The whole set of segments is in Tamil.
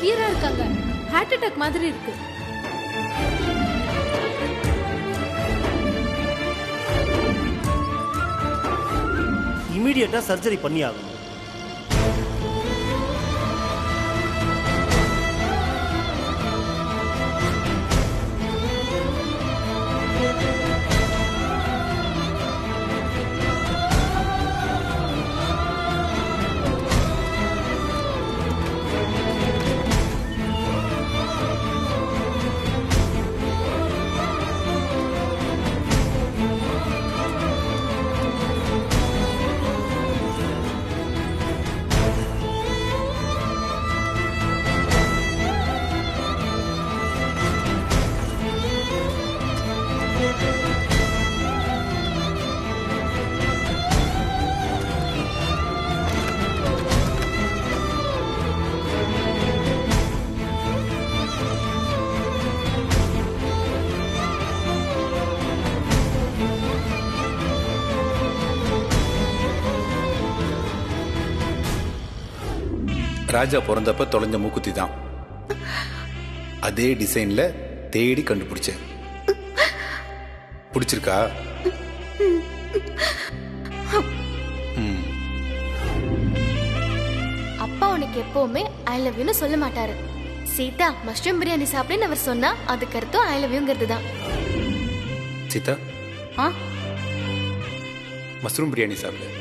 சிவியரா இருக்காங்க. ஹார்ட் அட்டாக் மாதிரி இருக்கு. இமீடியட்டா சர்ஜரி பண்ணி ஆகணும். ராஜா பிறந்தப்ப தொலைஞ்ச மூக்குத்தி தான். அதே டிசைன்ல தேடி கண்டுபிடிச்சேன். பிடிச்சிருக்கா? அப்பா உனக்கு எப்பவுமே ஐ லவ் யூன்னு சொல்ல மாட்டாரு. சீதா மஷ்ரூம் பிரியாணி சாப்பிடுன்னு அவர் சொன்னா அதுக்கு அர்த்தம் ஐ லவ் யூங்கிறது தான். சீதா, மஷ்ரூம் பிரியாணி சாப்பிடு.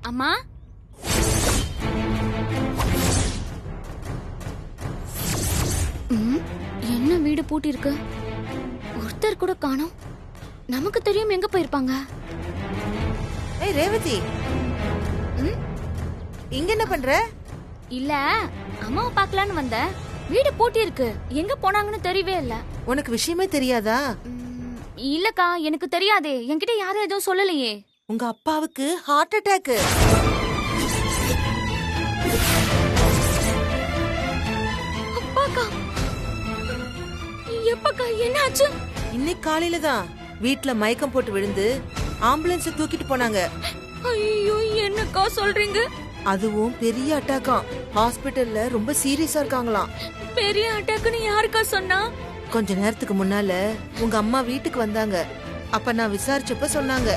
அம்மா, என்ன வீடு பூட்டி இருக்கு? ஒருத்தர் கூட காணோம். நமக்கு தெரியும் எங்க போயிருப்பாங்க. ஏய் ரேவதி, இங்க என்ன பண்ற? இல்ல, அம்மாவை பார்க்கலான்னு வந்தேன். வீடு பூட்டி இருக்கு, எங்க போனாங்கன்னு தெரியவே இல்ல. உனக்கு விஷயமே தெரியாதா? இல்லக்கா, எனக்கு தெரியாதே. என்கிட்ட யாரும் எதுவும் சொல்லலையே. உங்க அப்பாவுக்கு ஹார்ட் அட்டாக். அப்பாக்கா? எப்பக்கா, என்னாச்சு? இன்னைக்கு காலையில தான் வீட்ல மயக்கம் போட்டு விழுந்து ஆம்புலன்ஸ் தூக்கிட்டு போனாங்க. ஐயோ, என்னக்கா சொல்றீங்க? அதுவும் பெரிய அட்டாக்காம். ஹாஸ்பிடல்ல ரொம்ப சீரியஸா இருக்காங்களாம். பெரிய அட்டாக்னு யாருக்கா சொன்னா? கொஞ்ச நேரத்துக்கு முன்னால உங்க அம்மா வீட்டுக்கு வந்தாங்க. அப்ப நான் விசாரிச்சப்ப சொன்னாங்க.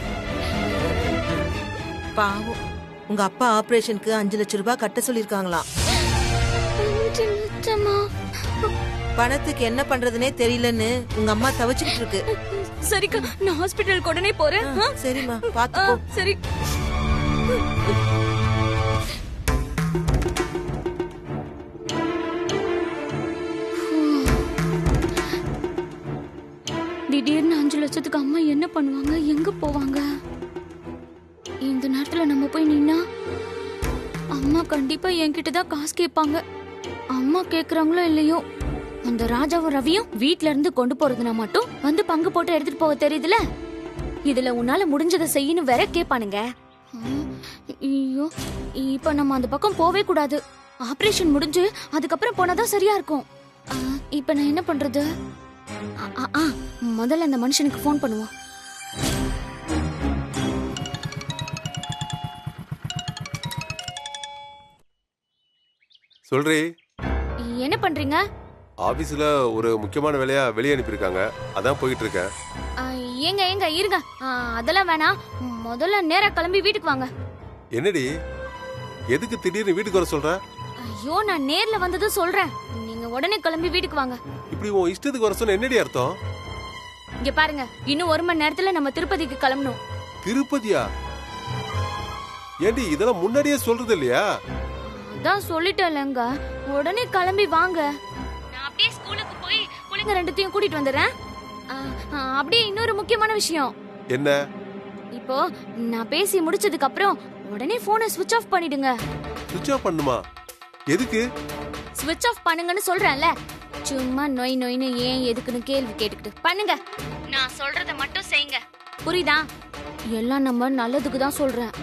பாவம், உங்க அப்பா ஆபரேஷனுக்கு 5 லட்சம் ரூபாய் கட்ட சொல்லிருக்காங்களாம். 5 லட்சமா? பணத்துக்கு என்ன பண்றதுனே தெரியலன்னு உங்க அம்மா தவிச்சுக்கிட்டு இருக்கு. சரிக்கா, நான் ஹாஸ்பிடலுக்கு உடனே போறேன். சரிம்மா, பாத்துக்கோ. சரி. திடீர்னு 5 லட்சத்துக்கு அம்மா என்ன பண்ணுவாங்க, எங்க போவாங்க? இந்த நேரத்துல நம்ம போய் நின்னா அம்மா கண்டிப்பா என்கிட்ட தான் காசு கேட்பாங்க. அம்மா கேக்குறாங்களோ இல்லையோ, அந்த ராஜாவும் ரவியும் வீட்ல இருந்து கொண்டு போறதுனா மட்டும் வந்து பங்கு போட்டு எடுத்துட்டு போக தெரியுதுல. இதுல உன்னால முடிஞ்சதை செய்யணும் வேற கேட்பானுங்க. ஐயோ, இப்ப நம்ம அந்த பக்கம் போவே கூடாது. ஆபரேஷன் முடிஞ்சு அதுக்கப்புறம் போனாதான் சரியா இருக்கும். இப்ப நான் என்ன பண்றது? முதல்ல அந்த மனுஷனுக்கு போன் பண்ணுவோம். சொல்றே. என்ன பண்றீங்க? ஆபீஸ்ல ஒரு முக்கியமான வேலையா வெளியே அனுப்பியிருக்காங்க, அதான் போயிட்டு இருக்கேன். ஏங்க ஏங்க இருங்க, அதெல்லாம் வேணாம். முதல்ல நேரா கிளம்பி வீட்டுக்கு வாங்க. என்னடி, எதுக்கு திடீர்னு வீட்டுக்கு வர சொல்ற? ஐயோ, நான் நேர்ல வந்ததும் சொல்றேன், நீங்க உடனே கிளம்பி வீட்டுக்கு வாங்க. இப்படி உன் இஷ்டத்துக்கு வர சொன்ன என்னடி அர்த்தம்? இங்க பாருங்க, இன்னும் 1 மணி நேரத்துல நம்ம திருப்பதிக்கு கிளம்பணும். திருப்பதியா? ஏண்டி இதெல்லாம் முன்னாடியே சொல்றது இல்லையா? அதான் சொல்லிட்டேன்லங்க, உடனே கிளம்பி வாங்க. நான் அப்படியே ஸ்கூலுக்கு போய் புள்ளைங்க 2த்தையும் கூட்டிட்டு வந்துடுறேன். அப்படியே இன்னொரு முக்கியமான விஷயம். என்ன? இப்போ நான் பேசி முடிச்சதுக்கு அப்புறம் உடனே போனை ஸ்விட்ச் ஆஃப் பண்ணிடுங்க. சுவிட்ச் ஆஃப் பண்ணுமா? எதுக்கு? ஸ்விட்ச் ஆஃப் பண்ணுங்கன்னு சொல்றேன்ல, சும்மா நொய் நொய்னு ஏன் எதுக்குன்னு கேள்வி கேட்டுக்கிட்டு பண்ணுங்க. நான் சொல்றத மட்டும் செய்யுங்க, புரியுதா? எல்லாம் நம்ம நல்லதுக்கு தான் சொல்றேன்.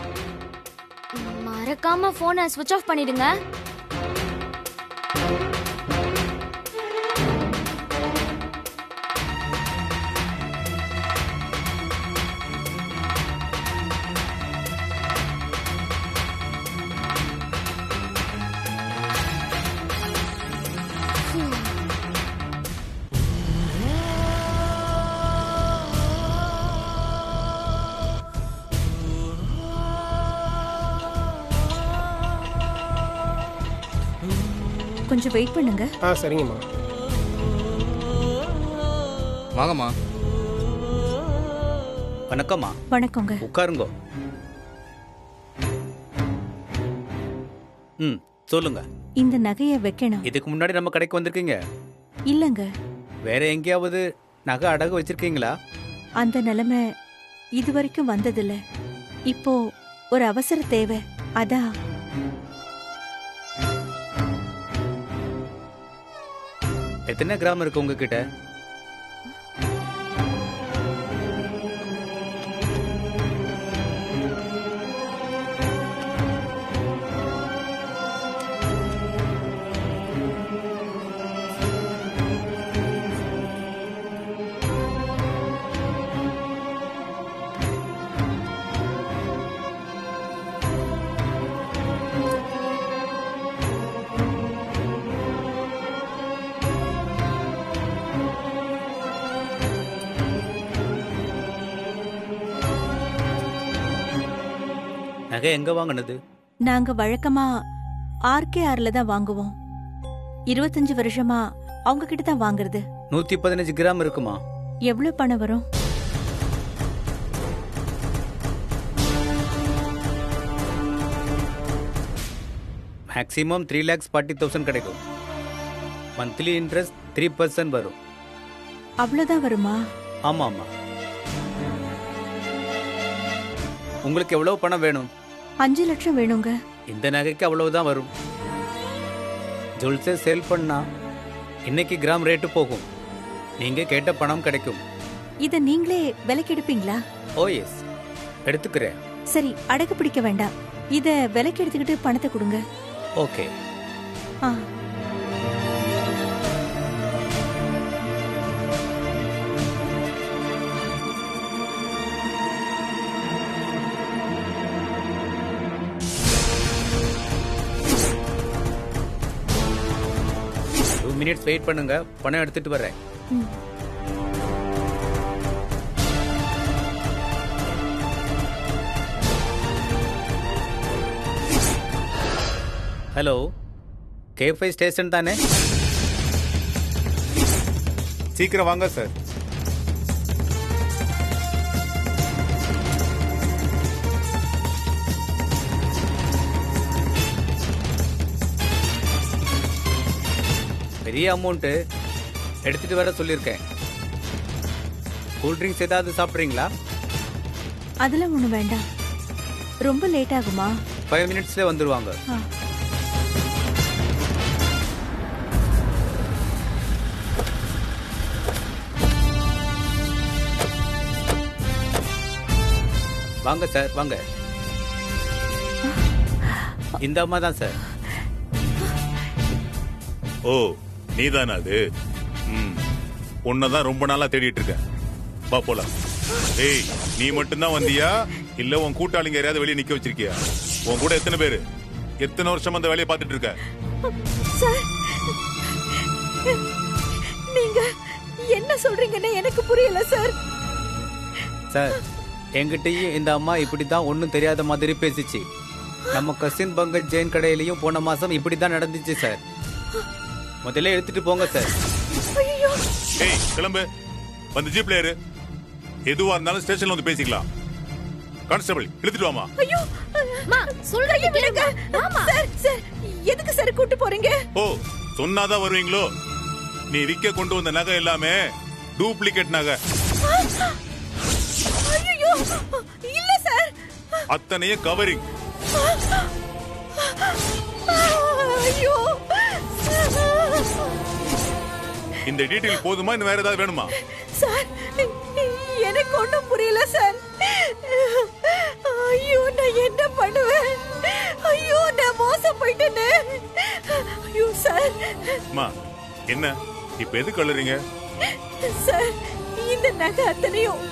மறக்காம போனை ஸ்விட்ச் ஆஃப் பண்ணிடுங்க. கொஞ்சம் வெயிட் பண்ணுங்க. சரிங்கம்மா. வாங்கம்மா. வணக்கம்மா. வணக்கங்க. உட்காருங்க. சொல்லுங்க. இந்த நகையை வைக்கணும். இதுக்கு முன்னாடி நம்ம கடைக்கு வந்திருக்கீங்க? இல்லங்க. வேற எங்கேயாவது நகை அடகு வச்சிருக்கீங்களா? அந்த நிலைமை இது வரைக்கும் வந்ததில்ல. இப்போ ஒரு அவசர தேவை, அதான். எத்தனை கிராம் இருக்கு உங்ககிட்ட? நகை எங்க வாங்கினது? நாங்க வழக்கமா RKRல தான் வாங்குவோம். 25 வருஷமா அவங்க கிட்ட தான் வாங்குறது. 115 கிராம் இருக்குமா? எவ்வளவு பணம் வரும்? மேக்ஸிமம் 3,40,000 கிடைக்கும். மந்த்லி இன்ட்ரெஸ்ட் 3% வரும். அவ்வளவுதான் வருமா? ஆமா ஆமா. உங்களுக்கு எவ்வளவு பணம் வேணும்? 5 லட்சம் வேணுங்க. இந்த நகைக்கு அவ்வளவுதான் வரும். ஜுவல்ஸை சேல் பண்ணா இன்னைக்கு கிராம் ரேட்டு போகும். நீங்க கேட்ட பணம் கிடைக்கும். இத நீங்களே விலைக்கு எடுப்பீங்களா? ஓ எஸ், எடுத்துக்கிறேன். சரி, அடகு பிடிக்க வேண்டாம். இத விலைக்கு எடுத்துக்கிட்டு பணத்தை கொடுங்க. ஓகே. ஆ. மினிட்ஸ் வெயிட் பண்ணுங்க, பணம் எடுத்துட்டு வரேன். ஹலோ, K5 ஸ்டேஷன் தானே? சீக்கிரம் வாங்க சார். பெரிய அமௌண்ட்டு எடுத்துட்டு வர சொல்லியிருக்கேன். கூல் ட்ரிங்க்ஸ் ஏதாவது சாப்பிட்றீங்களா? அதெல்லாம் ஒண்ணு வேண்டாம். ரொம்ப லேட் ஆகுமா? 5 மினிட்ஸ்ல வந்துருவாங்க. வாங்க சார், வாங்க. இந்த அம்மா தான் சார். ஓ, நீதானா அது? உன்னதான் ரொம்ப நாளா தேடிட்டு இருக்கேன். வா போலாம். ஏய், நீ மட்டும்தான் வந்தியா இல்ல உன் கூட்டாளிங்க யாரையாவது வெளியே நிக்க வச்சிருக்கியா? உன் கூட எத்தனை பேரு? எத்தனை வருஷம் அந்த வேலையை பார்த்துட்டு இருக்க? சார் என்ன சொல்றீங்கன்னு எனக்கு புரியல சார். சார் என்கிட்டயும் இந்த அம்மா இப்படி தான் ஒன்றும் தெரியாத மாதிரி பேசிச்சு. நம்ம கசின் பங்கஜ் ஜெயின் கடையிலையும் போன மாசம் இப்படி தான் நடந்துச்சு சார். முதல்ல எடுத்துட்டு போங்க சார். ஏய் கிளம்பு, வந்து ஜீப்ல ஏறு. எதுவா இருந்தாலும் ஸ்டேஷன்ல வந்து பேசிக்கலாம். கான்ஸ்டபிள் இழுத்துட்டு வாமா. ஐயோ சொல்றீங்க விடுங்க. சார் சார் எதுக்கு சார் கூட்டி போறீங்க? ஓ சொன்னாதான் வருவீங்களோ? நீ விக்க கொண்டு வந்த நகை எல்லாமே டூப்ளிகேட் நகை. ஐயோ இல்ல சார். அத்தனையும் கவரிங். ஐயோ இந்த டீடைல் போதுமா, இன்னும் வேற ஏதாவது வேணுமா? சார் எனக்கு ஒண்ணும் புரியல சார். ஐயோ நான் என்ன பண்ணுவேன்? ஐயோ நான் மோசம் போயிட்டேனே. ஐயோ சார். அம்மா என்ன இப்ப எது கலறீங்க? சார் இந்த நகை அத்தனையும்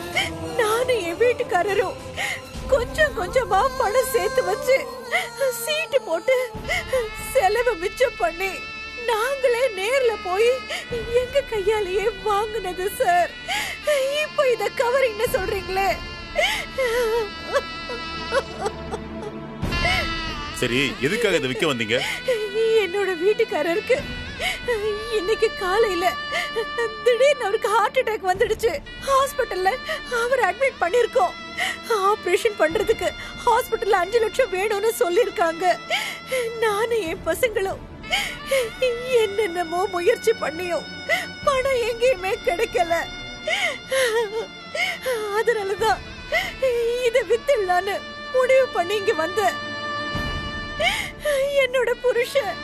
நானும் என் வீட்டுக்காரரும் கொஞ்சம் கொஞ்சமா பணம் சேர்த்து வச்சு சீட்டு போட்டு செலவு மிச்சம் பண்ணி நாங்களே நேர்ல போய் எங்க கையாலேயே வாங்குனது சார். இப்போ இத கவரிங்னு சொல்றீங்களே. சரி எதுக்காக இதை விற்க வந்தீங்க? என்னோட வீட்டுக்காரருக்கு இன்னைக்கு காலையில திடீர்னு அவருக்கு ஹார்ட் அட்டாக் வந்துடுச்சு. ஹாஸ்பிட்டல்ல அவர் அட்மிட் பண்ணிருக்கோம். ஆபரேஷன் பண்றதுக்கு ஹாஸ்பிட்டல்ல 5 லட்சம் வேணும்னு சொல்லிருக்காங்க. நானும் என் பசங்களும் என்னென்னமோ முயற்சி பண்ணியும் பணம் எங்கேயுமே கிடைக்கல. அதனாலதான் இத வித்துடலான்னு முடிவு பண்ணி இங்க வந்த. என்னோட புருஷன்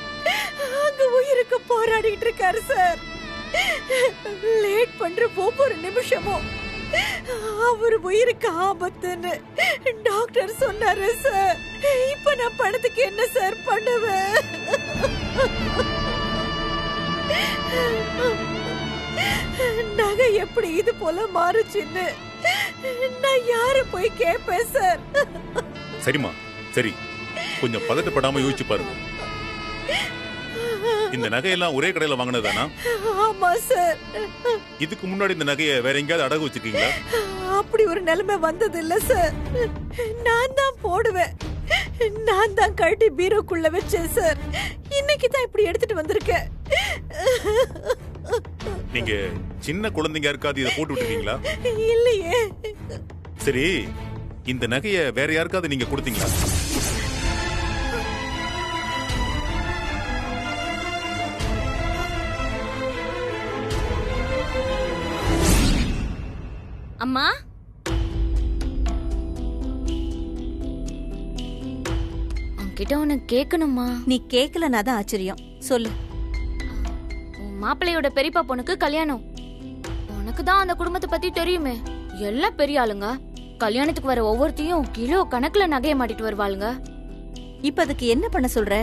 அங்க உயிருக்கு போராடிட்டு இருக்காரு சார். லேட் பண்ற ஒவ்வொரு நிமிஷமும் அவர் உயிருக்கு ஆபத்துன்னு டாக்டர் சொன்னாரு சார். இப்ப நான் பணத்துக்கு என்ன சார் பண்ணுவேன்? நகை எப்படி இது போல மாறுச்சுன்னு நான் யார போய் கேட்பேன் சார்? சரிம்மா சரி, கொஞ்சம் பதட்டப்படாம யோசிச்சு பாருங்க. இந்த நகையெல்லாம் ஒரே கடையில வாங்கினதானா? ஆமா சார். இதுக்கு முன்னாடி இந்த நகையை வேற எங்கேயாவது அடகு வச்சிருக்கீங்களா? அப்படி ஒரு நிலைமை வந்தது இல்ல சார். நான் தான் போடுவேன். நான் தான் கழட்டி பீரோக்குள்ள வச்சேன் சார். இன்னைக்கு தான் இப்படி எடுத்துட்டு வந்திருக்கேன். நீங்க சின்ன குழந்தைங்க யாருக்காவது இதை போட்டு விட்டுருக்கீங்களா? இல்லையே. சரி இந்த நகையை வேற யாருக்காவது நீங்க கொடுத்தீங்களா? அம்மா உன்கிட்ட ஒன்னு கேட்கணுமா? நீ கேக்கலனா தான் ஆச்சரியம். சொல்லு. உன் மாப்பிள்ளையோட பெரியப்பா பொண்ணுக்கு கல்யாணம். உனக்கு தான் அந்த குடும்பத்தை பத்தி தெரியுமே. எல்லாம் பெரிய ஆளுங்க. கல்யாணத்துக்கு வர ஒவ்வொருத்தையும் கிலோ கணக்குல நகைய மாட்டிட்டு வருவாளுங்க. இப்ப அதுக்கு என்ன பண்ண சொல்ற?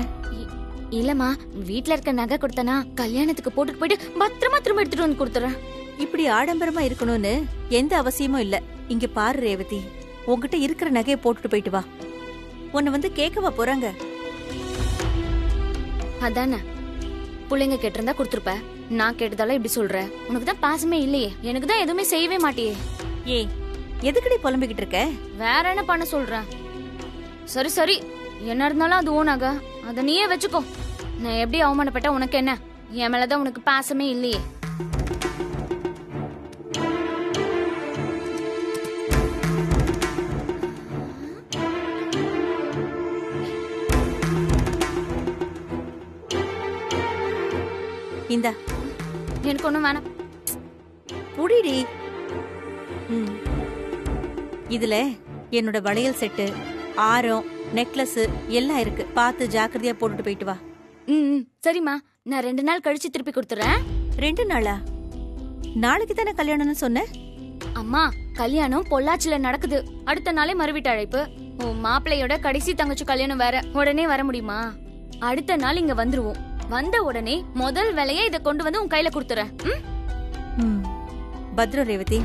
இல்லம்மா, வீட்ல இருக்க நகை கொடுத்தனா கல்யாணத்துக்கு போட்டுட்டு போயிட்டு பத்திரமா திரும்ப எடுத்துட்டு வந்து கொடுத்துறேன். இப்படி ஆடம்பரமா இருக்கணும்னு எந்த அவசியமும் இல்ல. இங்க பாரு ரேவதி, உன்கிட்ட இருக்கிற நகையை போட்டுட்டு போயிட்டு வா. உன்னை வந்து கேட்கவா போறாங்க? அதானே, பிள்ளைங்க கேட்டிருந்தா கொடுத்துருப்ப. நான் கேட்டதால இப்படி சொல்ற. உனக்கு தான் பாசமே இல்லையே. எனக்கு தான் எதுவுமே செய்யவே மாட்டியே. ஏ எதுக்கடி புலம்பிக்கிட்டு இருக்க? வேற என்ன பண்ண சொல்ற? சரி சரி, என்ன இருந்தாலும் அது ஓ நகை, அத நீயே வச்சுக்கோ. நான் எப்படி அவமானப்பட்ட உனக்கு என்ன? என் மேலதான் உனக்கு பாசமே இல்லையே. இந்தா, எனக்கு ஒண்ணும் வேணாம். புடிடி. இதுல என்னோட வளையல் செட்டு, ஆரம், நெக்லஸ் எல்லாம் இருக்கு. பார்த்து ஜாக்கிரதையா போட்டுட்டு போயிட்டு வா. சரிம்மா, நான் 2 நாள் கழிச்சு திருப்பி கொடுத்துறேன். 2 நாளா? நாளைக்கு தானே கல்யாணம்னு சொன்ன? அம்மா, கல்யாணம் பொள்ளாச்சில நடக்குது. அடுத்த நாளே மறுவீட்டு அழைப்பு. உன் மாப்பிள்ளையோட கடைசி தங்கச்சி கல்யாணம் வேற. உடனே வர முடியுமா? அடுத்த நாள் இங்க வந்துருவோம். வந்த உடனே முதல் வேலையை இத கொண்டு வந்து உன் கையில கொடுத்துறேன். பத்ரம் ரேவதி.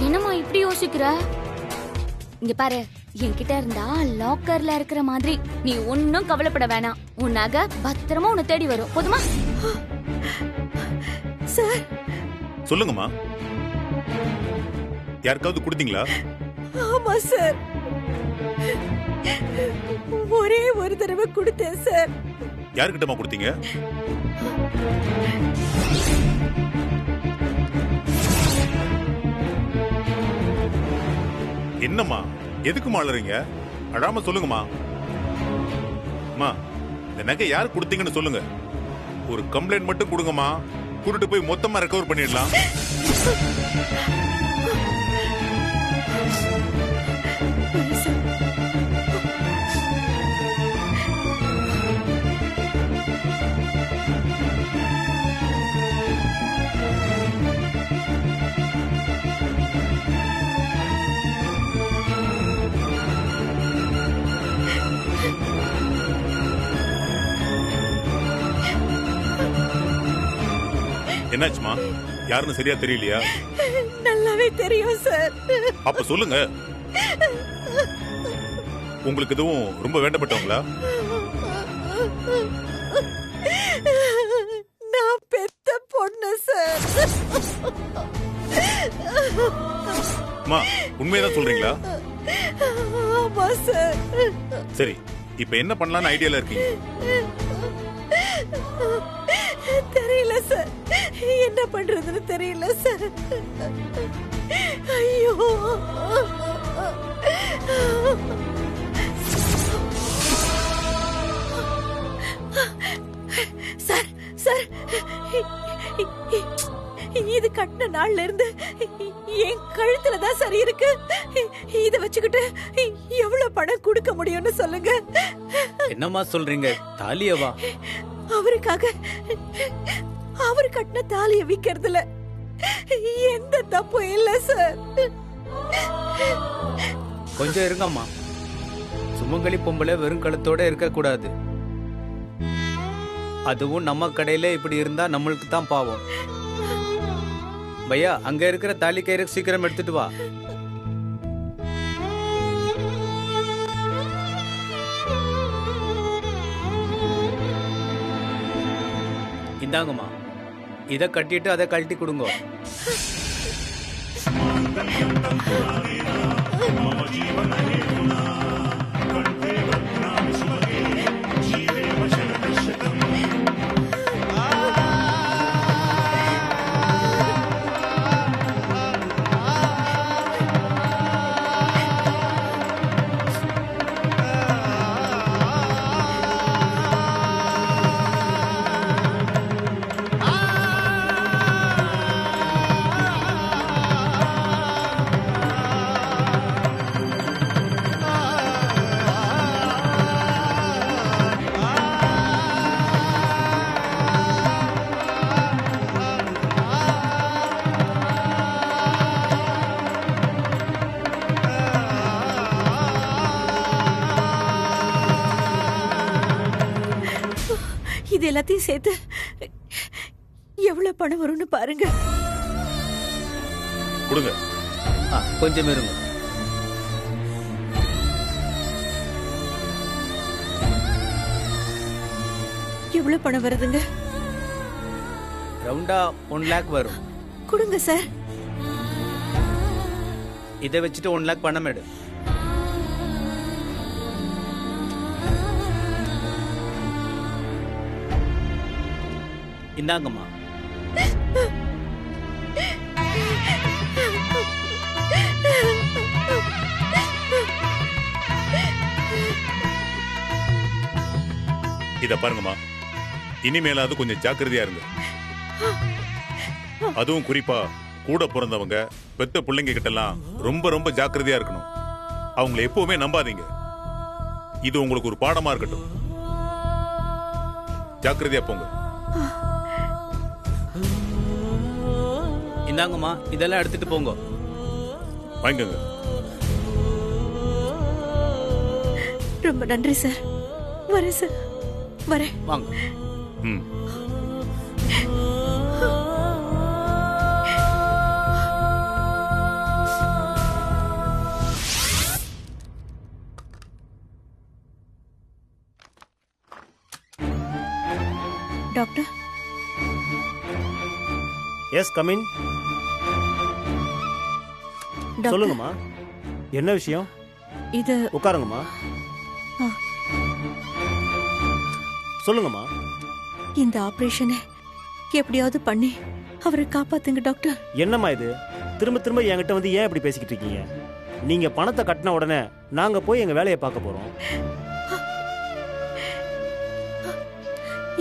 என்னம்மா இப்படி யோசிக்கிற? யோசிக்கிற? இங்க பாரு, என்கிட்ட இருந்தா லாக்கர்ல இருக்கிற மாதிரி நீ ஒன்னும் கவலைப்பட வேணாம். உன் நகை பத்திரமா உன்னை தேடி வரும். போதுமா? சார். சொல்லுங்கம்மா, யாருக்காவது கொடுத்தீங்களா? ஆமா சார், ஒரே ஒரு தடவை கொடுத்தேன் சார். யாருக்கிட்டமா கொடுத்தீங்க? என்னம்மா, எதுக்குமா அழறீங்க? அழாம சொல்லுங்கம்மா. அம்மா, இந்த நகை யார் கொடுத்தீங்கன்னு சொல்லுங்க. ஒரு கம்ப்ளைண்ட் மட்டும் கொடுங்கம்மா, கூட்டிட்டு போய் மொத்தமா ரெக்கவர் பண்ணிடலாம். என்னாச்சுமா, யாருன்னு சரியா தெரியலையா? நல்லாவே தெரியும் சார். அப்ப சொல்லுங்க, உங்களுக்கு எதுவும் ரொம்ப வேண்டப்பட்டவங்களா? நான் பெத்த பொண்ணு சார். அம்மா, உண்மையதான் சொல்றீங்களா? ஆமா சார். சரி, இப்ப என்ன பண்ணலாம்னு ஐடியால இருக்கீங்க? தெரியல சார், என்ன பண்றதுன்னு தெரியல சார். ஐயோ சார், சார், இது கட்டின நாள்ல இருந்து என் கழுத்துல தான் சரி இருக்கு. இத வச்சுக்கிட்டு எவ்வளவு பணம் கொடுக்க முடியும்னு சொல்லுங்க. என்னம்மா சொல்றீங்க? தாலியவா? அவருக்காக அவரு கட்டின தாலியை விக்கிறதுல எந்த தப்பும் இல்ல சார். கொஞ்சம் இருங்கம்மா. சுமங்கலி பொம்பளை வெறும் கழுத்தோட இருக்க கூடாது. அதுவும் நம்ம கடையில இப்படி இருந்தா நம்மளுக்கு தான் பாவம். பையா, அங்க இருக்கிற தாலி கயிறு சீக்கிரம் எடுத்துட்டு வா. இந்தாங்கம்மா, இத கட்டிட்டு அதை கழட்டி கொடுங்க. இது எல்லாத்தையும் சேர்த்து எவ்வளவு பணம் வரும்னு பாருங்க. கொடுங்க. கொஞ்சம் இருங்க. எவ்வளவு பணம் வருதுங்க? ரவுண்டா 1 லேக் வரும். கொடுங்க சார். இதை வச்சுட்டு 1 லேக் பணம் எடு. இந்தாங்கம்மா. இத பாருங்கம்மா, இனிமேலாவது கொஞ்சம் ஜாக்கிரதையா இருங்க. அதுவும் குறிப்பா கூட பிறந்தவங்க, பெத்த பிள்ளைங்க கிட்ட எல்லாம் ரொம்ப ரொம்ப ஜாக்கிரதையா இருக்கணும். அவங்களை எப்பவுமே நம்பாதீங்க. இது உங்களுக்கு ஒரு பாடமா இருக்கட்டும். ஜாக்கிரதையா போங்க. இந்தாங்கம்மா, இதெல்லாம் எடுத்துட்டு போங்க. வாங்கிக்கோங்க. ரொம்ப நன்றி சார். வரேன் சார், வரேன். வாங்க. ம். Doctor yes come in. டாக்டர், சொல்லுங்கம்மா, என்ன விஷயம்? இது உட்காருங்கம்மா. ஆ. சொல்லுங்கம்மா. இந்த ஆபரேஷனை எப்படியாவது பண்ணி அவரை காப்பாத்துங்க டாக்டர். என்னம்மா இது? திரும்ப திரும்ப என்கிட்ட வந்து ஏன் இப்படி பேசிக்கிட்டு இருக்கீங்க? நீங்க பணத்தை கட்டின உடனே நாங்க போய் எங்க வேலையை பார்க்க போறோம்.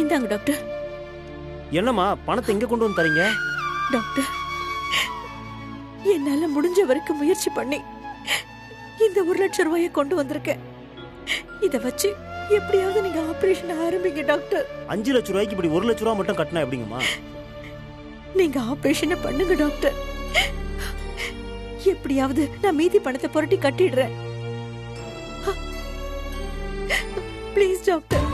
இந்தாங்க டாக்டர். என்னம்மா பணத்தை இங்க கொண்டு வந்து தரீங்க? டாக்டர், என்னால முடிஞ்ச வரைக்கும் முயற்சி பண்ணி இந்த 1,00,000 ரூபாயை கொண்டு வந்திருக்கேன். இத வச்சு எப்படியாவது நீங்க ஆபரேஷன் ஆரம்பிங்க டாக்டர். 5 லட்சம் ரூபாய்க்கு இப்படி 1 லட்சம் ரூபாய் மட்டும் கட்டினா எப்படிங்கம்மா? நீங்க ஆபரேஷனை பண்ணுங்க டாக்டர். எப்படியாவது நான் மீதி பணத்தை புரட்டி கட்டிடுறேன். Please doctor.